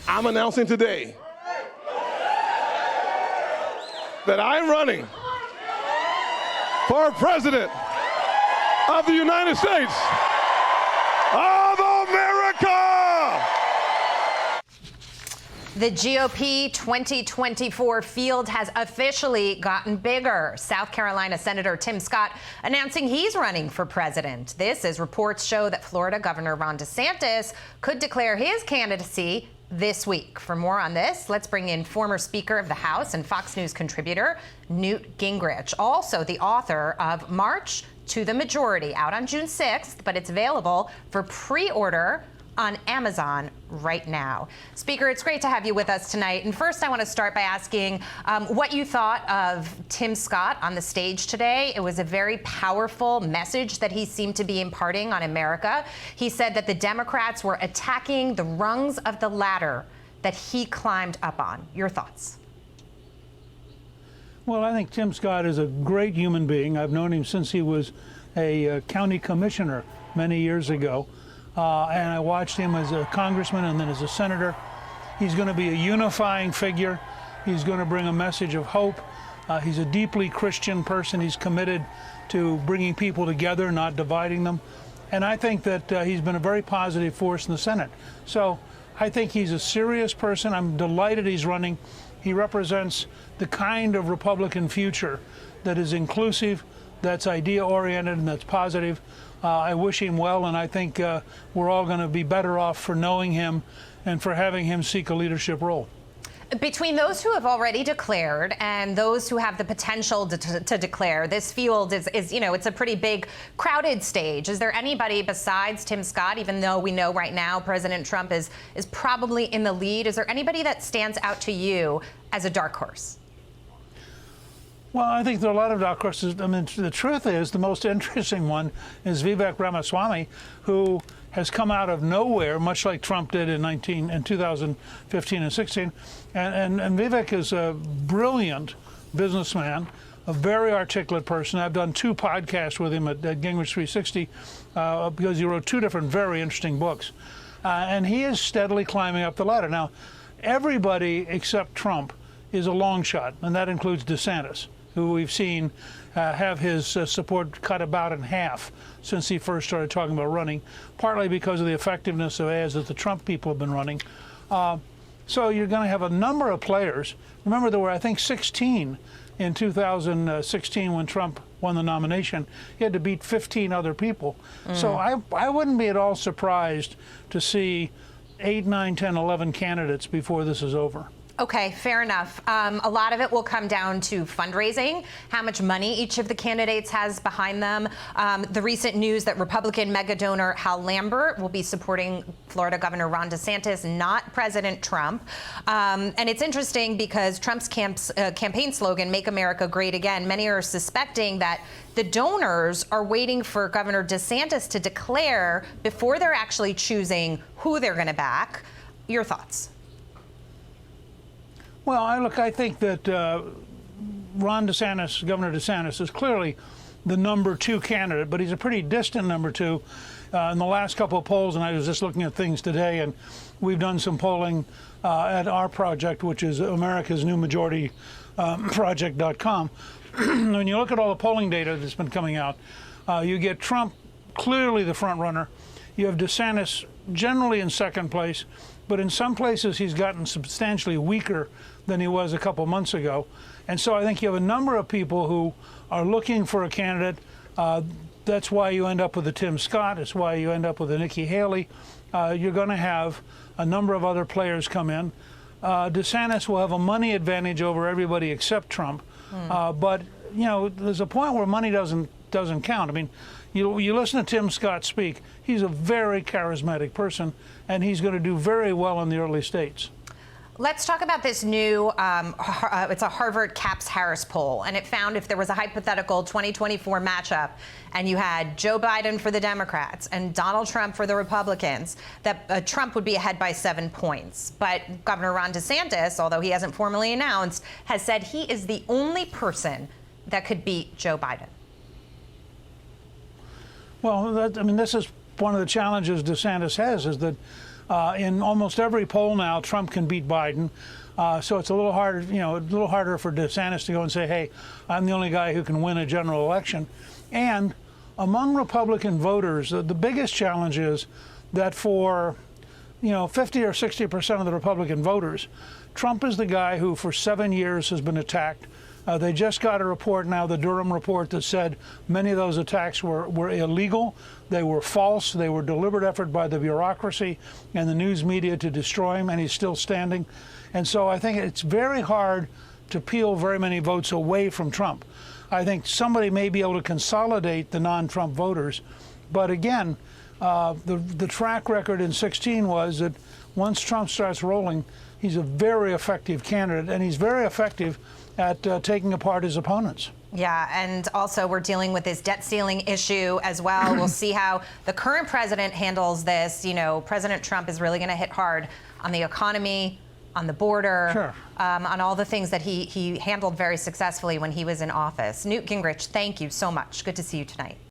I'm announcing today that I'm running for President of the United States of America. The GOP 2024 field has officially gotten bigger. South Carolina Senator Tim Scott announcing he's running for president. This as reports show that Florida Governor Ron DeSantis could declare his candidacy this week. For more on this, let's bring in former Speaker of the House and Fox News contributor Newt Gingrich, also the author of March to the Majority, out on June 6th, but it's available for pre-order on Amazon right now. Speaker, it's great to have you with us tonight. And first, I want to start by asking what you thought of Tim Scott on the stage today. It was a very powerful message that he seemed to be imparting on America. He said that the Democrats were attacking the rungs of the ladder that he climbed up on. Your thoughts? Well, I think Tim Scott is a great human being. I've known him since he was a county commissioner many years ago. And I watched him as a congressman and then as a senator. He's going to be a unifying figure. He's going to bring a message of hope. He's a deeply Christian person. He's committed to bringing people together, not dividing them. And I think that he's been a very positive force in the Senate. So I think he's a serious person. I'm delighted he's running. He represents the kind of Republican future that is inclusive, that's idea-oriented, and that's positive. I wish him well, and I think we're all going to be better off for knowing him and for having him seek a leadership role. Between those who have already declared and those who have the potential to declare, this field is, you know, it's a pretty big, crowded stage. Is there anybody besides Tim Scott, even though we know right now President Trump is probably in the lead? Is there anybody that stands out to you as a dark horse? Well, I think there are a lot of dark horses. I mean, the truth is, the most interesting one is Vivek Ramaswamy, who has come out of nowhere, much like Trump did in 2015 and 16. And Vivek is a brilliant businessman, a very articulate person. I've done 2 podcasts with him at Gingrich 360 because he wrote 2 different very interesting books. And he is steadily climbing up the ladder. Now, everybody except Trump is a long shot, and that includes DeSantis, who we've seen have his support cut about in half since he first started talking about running, partly because of the effectiveness of ads that the Trump people have been running. So you're going to have a number of players. Remember, there were, I think, 16 in 2016 when Trump won the nomination. He had to beat 15 other people. So I wouldn't be at all surprised to see 8, 9, 10, 11 candidates before this is over. Okay, fair enough. A lot of it will come down to fundraising, how much money each of the candidates has behind them. The recent news that Republican mega donor Hal Lambert will be supporting Florida Governor Ron DeSantis, not President Trump. And it's interesting because Trump's campaign slogan, Make America Great Again, many are suspecting that the donors are waiting for Governor DeSantis to declare before they're actually choosing who they're going to back. Your thoughts? Well, I think that Ron DeSantis, Governor DeSantis, is clearly the number 2 candidate, but he's a pretty distant number 2. In the last couple of polls, and I was just looking at things today, and we've done some polling at our project, which is America's New Majority Project.com. When you look at all the polling data that's been coming out, you get Trump clearly the front runner. You have DeSantis generally in second place, but in some places he's gotten substantially weaker than he was a couple months ago. And so I think you have a number of people who are looking for a candidate. That's why you end up with a Tim Scott. It's why you end up with a Nikki Haley. You're going to have a number of other players come in. DeSantis will have a money advantage over everybody except Trump. But, you know, there's a point where money doesn't count. I mean, you listen to Tim Scott speak. He's a very charismatic person, and he's going to do very well in the early states. Let's talk about this new, it's a Harvard Capps-Harris poll, and it found if there was a hypothetical 2024 matchup and you had Joe Biden for the Democrats and Donald Trump for the Republicans, that Trump would be ahead by 7 points. But Governor Ron DeSantis, although he hasn't formally announced, has said he is the only person that could beat Joe Biden. Well, I mean, this is one of the challenges DeSantis has, is that In almost every poll now, Trump can beat Biden. So it's a little harder, a little harder for DeSantis to go and say, hey, I'm the only guy who can win a general election. And among Republican voters, the biggest challenge is that for 50 or 60% of the Republican voters, Trump is the guy who for 7 years has been attacked. They just got a report now, the Durham report, that said many of those attacks were illegal. They were false. They were deliberate effort by the bureaucracy and the news media to destroy him, and he's still standing. And so I think it's very hard to peel very many votes away from Trump. I think somebody may be able to consolidate the non-Trump voters. But again, the track record in 2016 was that once Trump starts rolling, he's a very effective candidate, and he's very effective at taking apart his opponents. Yeah, and also we're dealing with this debt ceiling issue as well. We'll see how the current president handles this. President Trump is really going to hit hard on the economy, on the border, sure. On all the things that he handled very successfully when he was in office. Newt Gingrich, thank you so much. Good to see you tonight.